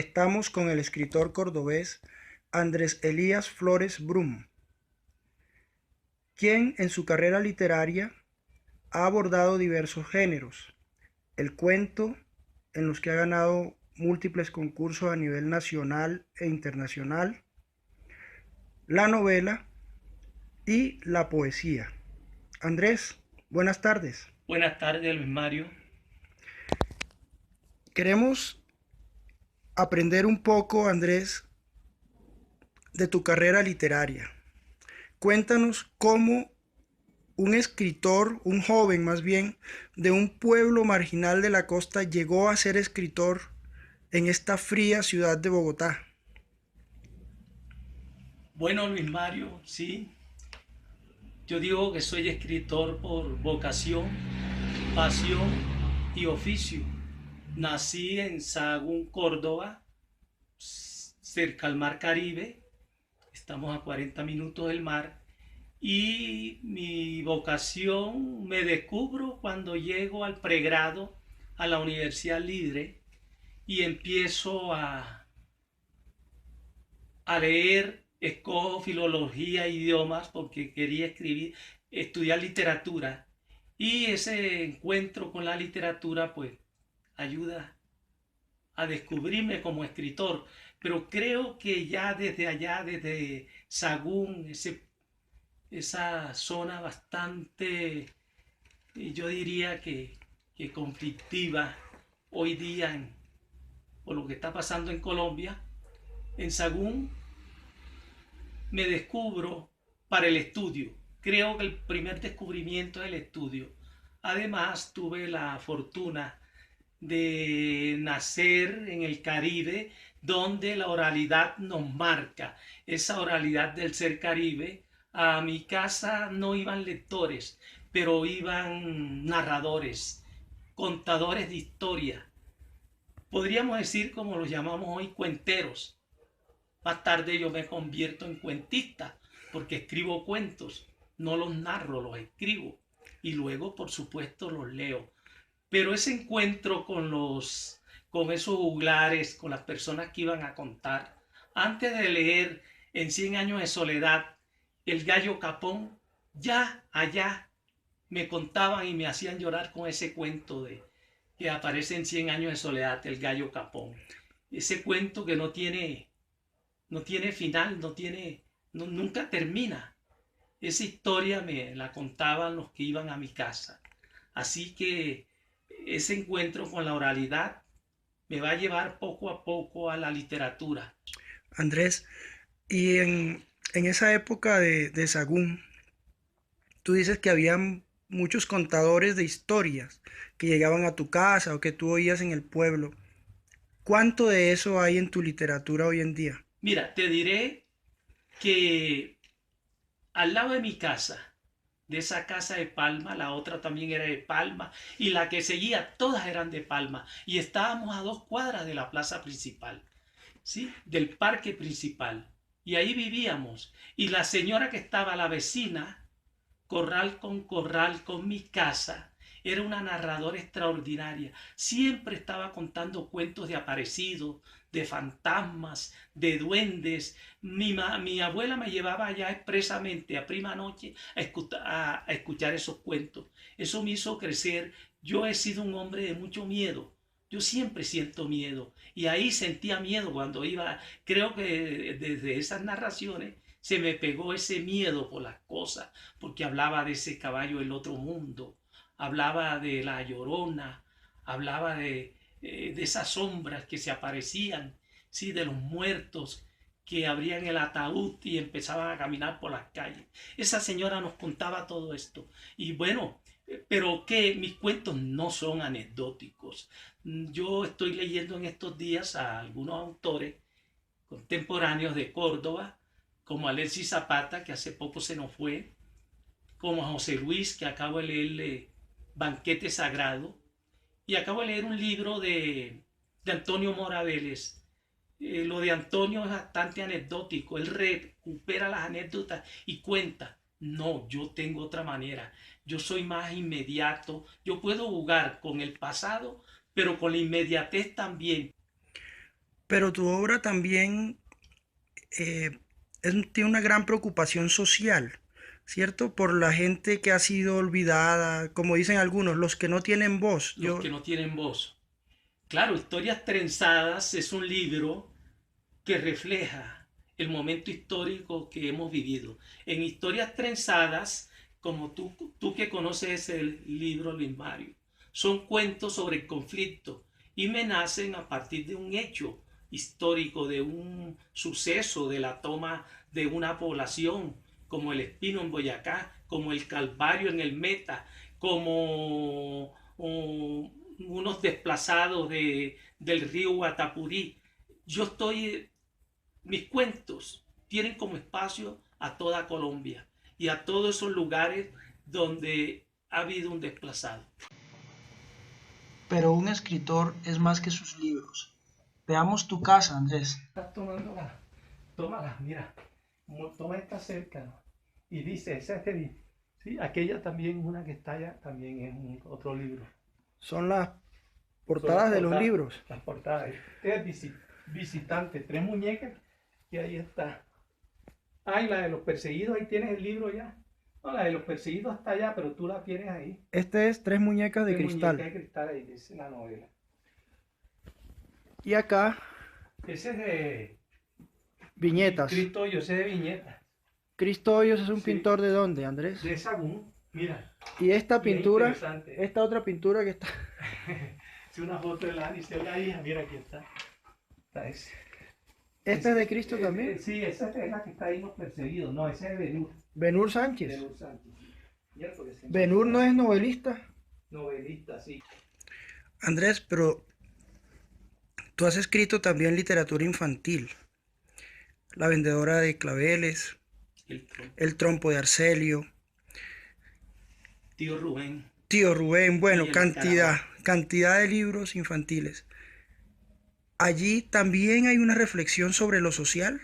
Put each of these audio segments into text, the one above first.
Estamos con el escritor cordobés Andrés Elías Flores Brum, quien en su carrera literaria ha abordado diversos géneros: el cuento, en los que ha ganado múltiples concursos a nivel nacional e internacional, la novela y la poesía. Andrés, buenas tardes. Buenas tardes, Luis Mario. Queremos aprender un poco, Andrés, de tu carrera literaria. Cuéntanos cómo un escritor, un joven más bien, de un pueblo marginal de la costa llegó a ser escritor en esta fría ciudad de Bogotá. Bueno, Luis Mario, sí. Yo digo que soy escritor por vocación, pasión y oficio. Nací en Sahagún, Córdoba, cerca al mar Caribe. Estamos a 40 minutos del mar. Y mi vocación me descubro cuando llego al pregrado a la Universidad Libre y empiezo a leer, escojo filología e idiomas porque quería estudiar literatura. Y ese encuentro con la literatura pues ayuda a descubrirme como escritor. Pero creo que ya desde allá, desde Sagún, esa zona bastante, yo diría que conflictiva hoy día por lo que está pasando en Colombia, en Sagún me descubro para el estudio. Creo que el primer descubrimiento es el estudio. Además, tuve la fortuna de nacer en el Caribe, donde la oralidad nos marca. Esa oralidad del ser Caribe. A mi casa no iban lectores, pero iban narradores, contadores de historia. Podríamos decir, como los llamamos hoy, cuenteros. Más tarde yo me convierto en cuentista porque escribo cuentos, no los narro, los escribo y luego por supuesto los leo. Pero ese encuentro con esos juglares, con las personas que iban a contar, antes de leer en 100 años de soledad El gallo capón, ya allá me contaban y me hacían llorar con ese cuento de que aparece en 100 años de soledad, El gallo capón. Ese cuento que no tiene final, nunca termina. Esa historia me la contaban los que iban a mi casa. Así que ese encuentro con la oralidad me va a llevar poco a poco a la literatura. Andrés, y en esa época de Sagún, tú dices que habían muchos contadores de historias que llegaban a tu casa o que tú oías en el pueblo. ¿Cuánto de eso hay en tu literatura hoy en día? Mira, te diré que al lado de mi casa, de esa casa de Palma, la otra también era de Palma, y la que seguía, todas eran de Palma, y estábamos a 2 cuadras de la plaza principal, ¿sí? Del parque principal. Y ahí vivíamos. Y la señora que estaba, la vecina, corral con mi casa, era una narradora extraordinaria. Siempre estaba contando cuentos de aparecidos, de fantasmas, de duendes. Mi abuela me llevaba allá expresamente a prima noche a escuchar esos cuentos. Eso me hizo crecer. Yo he sido un hombre de mucho miedo. Yo siempre siento miedo. Y ahí sentía miedo cuando iba. Creo que desde esas narraciones se me pegó ese miedo por las cosas, porque hablaba de ese caballo del otro mundo, hablaba de la llorona, hablaba de esas sombras que se aparecían, ¿sí? De los muertos que abrían el ataúd y empezaban a caminar por las calles. Esa señora nos contaba todo esto. Y bueno, pero que mis cuentos no son anecdóticos. Yo estoy leyendo en estos días a algunos autores contemporáneos de Córdoba, como Alexis Zapata, que hace poco se nos fue, como a José Luis, que acabo de leerle Banquete Sagrado, y acabo de leer un libro de Antonio Mora Vélez. Lo de Antonio es bastante anecdótico, él recupera las anécdotas y cuenta. No, yo tengo otra manera, yo soy más inmediato, yo puedo jugar con el pasado, pero con la inmediatez también. Pero tu obra también eh, tiene una gran preocupación social, ¿cierto? Por la gente que ha sido olvidada, como dicen algunos, los que no tienen voz. Los que no tienen voz. Claro, Historias Trenzadas es un libro que refleja el momento histórico que hemos vivido. En Historias Trenzadas, como tú que conoces el libro Luis Mario, son cuentos sobre el conflicto y me nacen a partir de un hecho histórico, de un suceso, de la toma de una población, como el Espino en Boyacá, como el Calvario en el Meta, como unos desplazados del río Guatapurí. Yo estoy, mis cuentos tienen como espacio a toda Colombia y a todos esos lugares donde ha habido un desplazado. Pero un escritor es más que sus libros. Veamos tu casa, Andrés. Estás tomándola, tómala, mira, toma esta cerca, ¿no? Y dice, esa es de, sí, aquella también, una que está allá, también es otro libro. Son las Son las portadas de los portadas, libros. las portadas. Este es visitante, tres muñecas, y ahí está. Ay, la de los perseguidos, ahí tienes el libro ya. No, la de los perseguidos está allá, pero tú la tienes ahí. Este es Tres muñecas de Tres muñecas cristal. de cristal, ahí dice la novela. Y acá, Ese es de viñetas. Cristo, yo sé de viñetas. Cristo Hoyos es un Sí, pintor de dónde, Andrés. de Sagún, mira. Y esta Y es pintura, interesante. esta otra pintura que está. Es una foto de la, dice la hija, mira aquí está. Está ese. Esta es de Cristo también. Sí, esa es la que está ahí los perseguidos. No, ese es Benur. Benur Sánchez. Benur Sánchez. Benur no es novelista. Novelista, sí. Andrés, pero tú has escrito también literatura infantil. La vendedora de claveles, El tronco. El trompo de Arcelio, Tío Rubén Tío Rubén, y bueno, el escarabajo. cantidad de libros infantiles. Allí también hay una reflexión sobre lo social.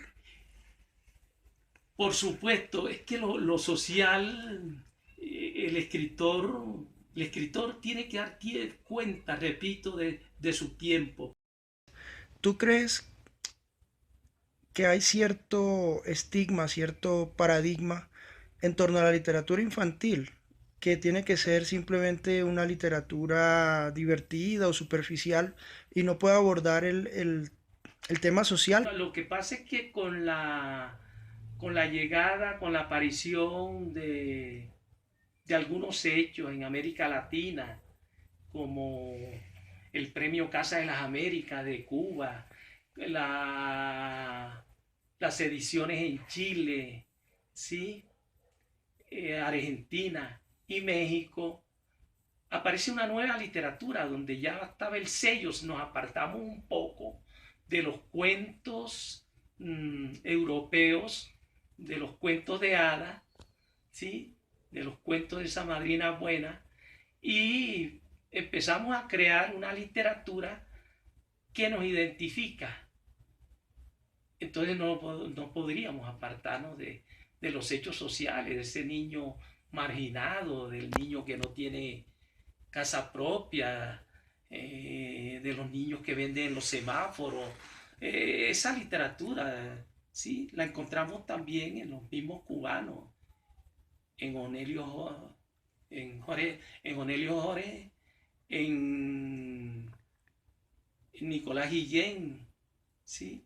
Por supuesto, es que lo social, el escritor tiene que dar cuenta, repito, de su tiempo. ¿Tú crees que hay cierto estigma, cierto paradigma en torno a la literatura infantil, que tiene que ser simplemente una literatura divertida o superficial y no puede abordar el tema social? Lo que pasa es que con la llegada, con la aparición de algunos hechos en América Latina, como el Premio Casa de las Américas de Cuba, la, las ediciones en Chile, ¿sí? Argentina y México, aparece una nueva literatura donde ya estaba el sello, nos apartamos un poco de los cuentos europeos, de los cuentos de hadas, ¿sí? De los cuentos de esa madrina buena, y empezamos a crear una literatura que nos identifica. Entonces no podríamos apartarnos de los hechos sociales, de ese niño marginado, del niño que no tiene casa propia, de los niños que venden en los semáforos. Esa literatura, sí, la encontramos también en los mismos cubanos, en Onelio, en Onelio Jorge, en Nicolás Guillén, ¿sí?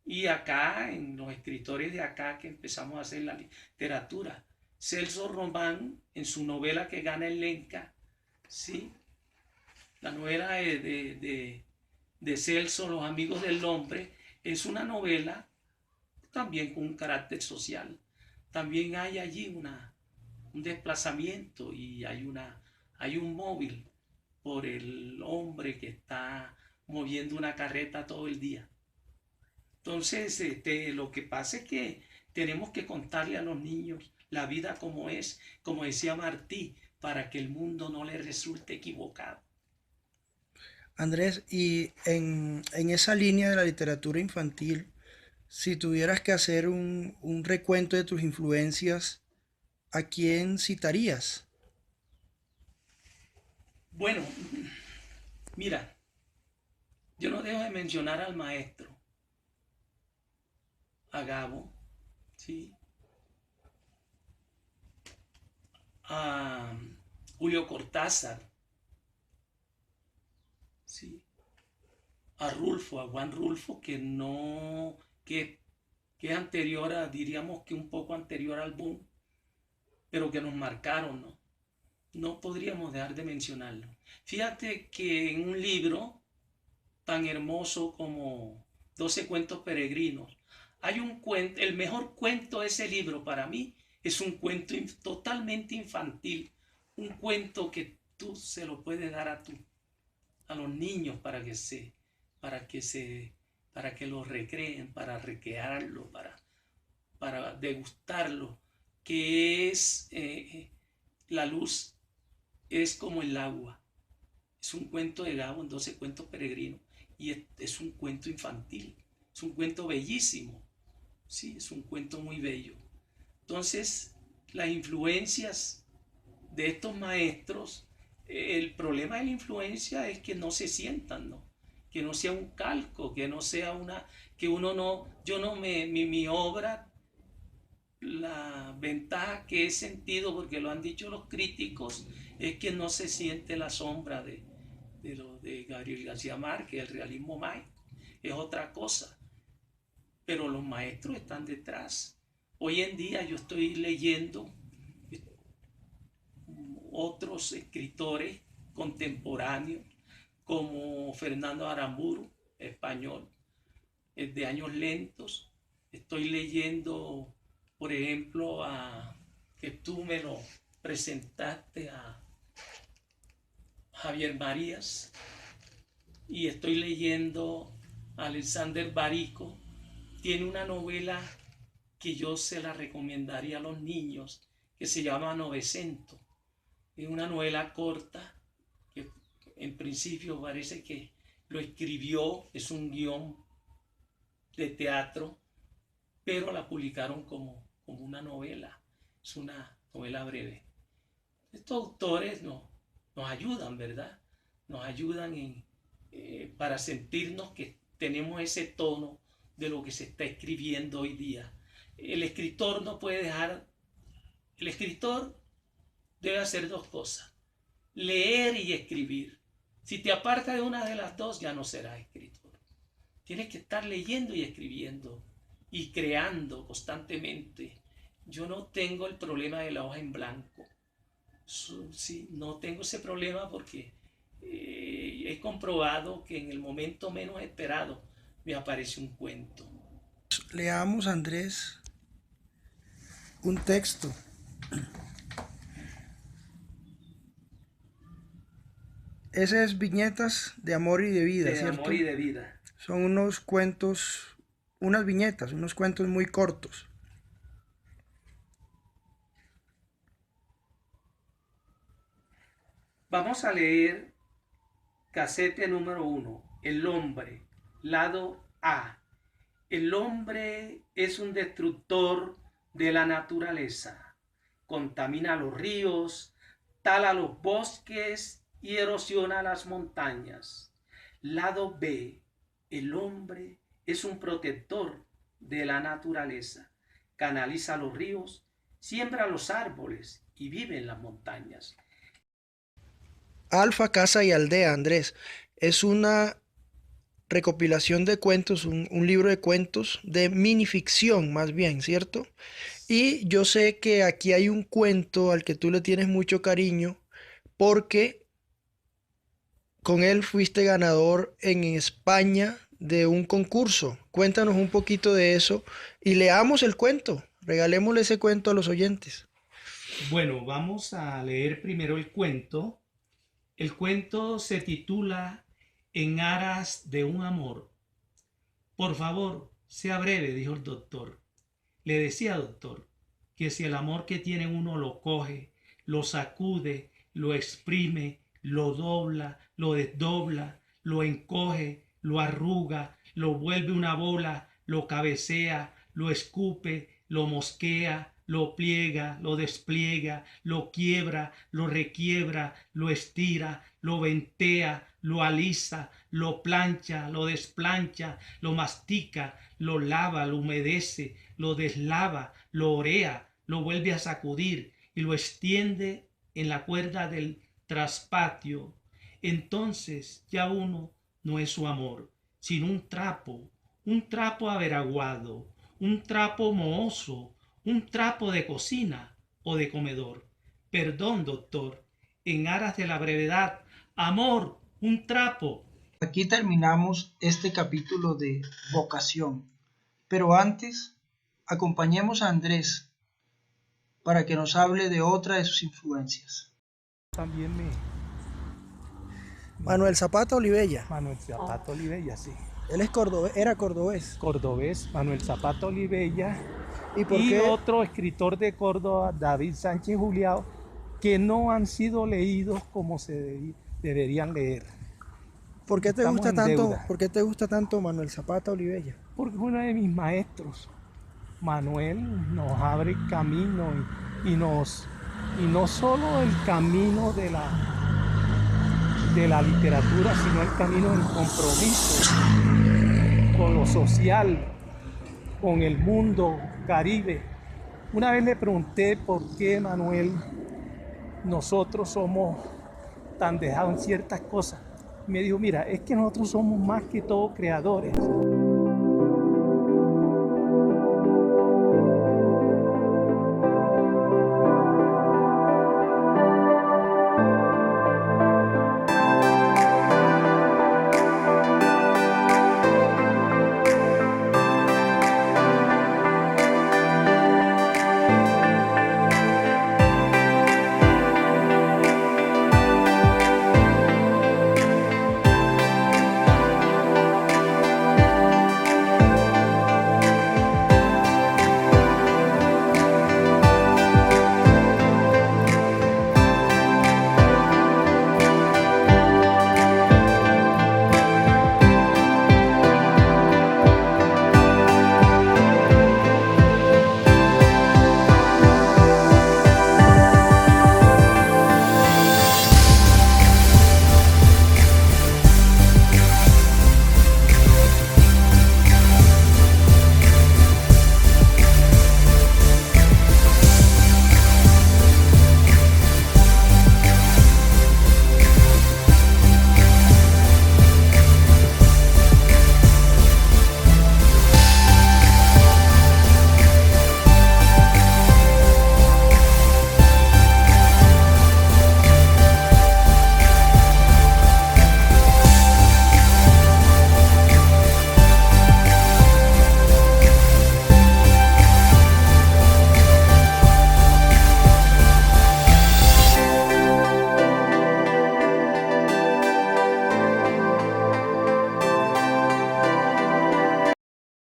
Y acá, en los escritores de acá que empezamos a hacer la literatura. Celso Román, en su novela que gana el Lenca, ¿sí? La novela de Celso, Los Amigos del Hombre, es una novela también con un carácter social. También hay allí un desplazamiento y hay un móvil por el hombre que está moviendo una carreta todo el día. Entonces, lo que pasa es que tenemos que contarle a los niños la vida como es, como decía Martí, para que el mundo no le resulte equivocado. Andrés, y en esa línea de la literatura infantil, si tuvieras que hacer un recuento de tus influencias, ¿a quién citarías? Bueno, mira, Yo no dejo de mencionar al maestro, a Gabo, ¿sí? A Julio Cortázar, ¿sí? A Rulfo, a Juan Rulfo, que no, que es anterior a, diríamos que un poco anterior al boom, pero que nos marcaron, ¿no? No podríamos dejar de mencionarlo. Fíjate que en un libro tan hermoso como 12 cuentos peregrinos, hay un cuento, el mejor cuento de ese libro para mí es un cuento totalmente infantil, un cuento que tú se lo puedes dar a los niños para que se, para que lo recreen, para recrearlo, para degustarlo, que es la luz es como el agua. Es un cuento de Gabo en 12 cuentos peregrinos y es un cuento infantil, es un cuento bellísimo, sí, es un cuento muy bello. Entonces, las influencias de estos maestros, el problema de la influencia es que no se sientan, ¿no? Que no sea un calco, que no sea una, que uno no, yo no me, mi obra, la ventaja que he sentido, porque lo han dicho los críticos, es que no se siente la sombra de lo de Gabriel García Márquez, el realismo mágico, es otra cosa, pero los maestros están detrás. Hoy en día yo estoy leyendo otros escritores contemporáneos como Fernando Aramburu, español, de Años Lentos. Estoy leyendo, por ejemplo, que tú me lo presentaste, a Javier Marías, y estoy leyendo a Alexander Barico. Tiene una novela que yo se la recomendaría a los niños, que se llama Novecento. Es una novela corta que en principio parece que lo escribió, es un guión de teatro, pero la publicaron como una novela, es una novela breve. Estos autores nos ayudan, ¿verdad? Nos ayudan para sentirnos que tenemos ese tono de lo que se está escribiendo hoy día. El escritor no puede dejar, el escritor debe hacer dos cosas: leer y escribir. Si te apartas de una de las dos, ya no serás escritor. Tienes que estar leyendo y escribiendo y creando constantemente. Yo no tengo el problema de la hoja en blanco. Sí, no tengo ese problema porque he comprobado que en el momento menos esperado me aparece un cuento. Leamos, Andrés, un texto. Ese es Viñetas de Amor y de Vida, De ¿cierto? amor y de vida. Son unos cuentos, unas viñetas, unos cuentos muy cortos. Vamos a leer casete número 1, El hombre, lado A. El hombre es un destructor de la naturaleza. Contamina los ríos, tala los bosques y erosiona las montañas. Lado B. El hombre es un protector de la naturaleza. Canaliza los ríos, siembra los árboles y vive en las montañas. Alfa, Casa y Aldea, Andrés. Es una recopilación de cuentos, un libro de cuentos de minificción más bien, ¿cierto? Y yo sé que aquí hay un cuento al que tú le tienes mucho cariño porque con él fuiste ganador en España de un concurso. Cuéntanos un poquito de eso y leamos el cuento. Regalémosle ese cuento a los oyentes. Bueno, vamos a leer primero el cuento. El cuento se titula En aras de un amor. Por favor, sea breve, dijo el doctor. Le decía, doctor, que si el amor que tiene uno lo coge, lo sacude, lo exprime, lo dobla, lo desdobla, lo encoge, lo arruga, lo vuelve una bola, lo cabecea, lo escupe, lo mosquea, lo pliega, lo despliega, lo quiebra, lo requiebra, lo estira, lo ventea, lo alisa, lo plancha, lo desplancha, lo mastica, lo lava, lo humedece, lo deslava, lo orea, lo vuelve a sacudir y lo extiende en la cuerda del traspatio. Entonces ya uno no es su amor, sino un trapo averaguado, un trapo mohoso, un trapo de cocina o de comedor. Perdón, doctor, en aras de la brevedad, amor, un trapo. Aquí terminamos este capítulo de vocación, pero antes acompañemos a Andrés para que nos hable de otra de sus influencias. También Manuel Zapata Olivella. Manuel Zapata Olivella, sí. Él es era cordobés. Cordobés, Manuel Zapata Olivella. ¿Y por Y qué? otro escritor de Córdoba, David Sánchez Juliao, que no han sido leídos como se deberían leer. ¿Por qué te Estamos gusta en tanto? deuda. ¿Por qué te gusta tanto Manuel Zapata Olivella? Porque es uno de mis maestros. Manuel nos abre camino y no solo el camino de la literatura, sino el camino del compromiso con lo social, con el mundo caribe. Una vez le pregunté por qué, Manuel, nosotros somos tan dejados en ciertas cosas. Me dijo, mira, es que nosotros somos más que todo creadores.